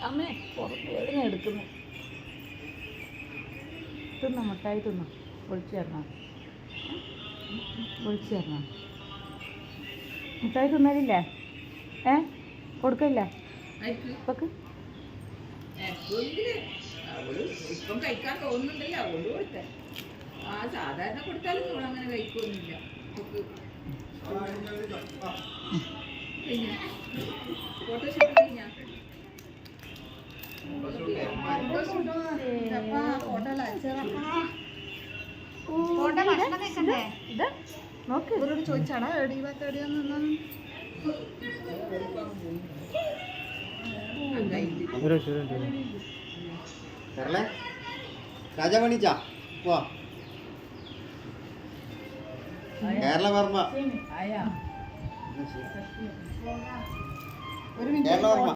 അമ്മേ പുറത്ത് വേദന എടുക്കുന്നു. തിന്നോ മിഠായി തിന്നോ. വിളിച്ചു തരണോ? വിളിച്ചു തരണോ? മിഠായി തിന്നലില്ലേ? കൊടുക്കില്ല ഇപ്പൊക്ക്? ഇപ്പം കഴിക്കാൻ തോന്നുന്നുണ്ടല്ലോ, അതുകൊണ്ട് കൊടുത്തേ. സാധാരണ കൊടുത്താലും അങ്ങനെ കഴിക്കൊന്നുമില്ല. ഫോട്ടോഷൂട്ട് കഴിഞ്ഞാ ചോദിച്ചാടാ രാജാമണിച്ചാ വാ കേരള വർമ്മ കേരള വർമ്മ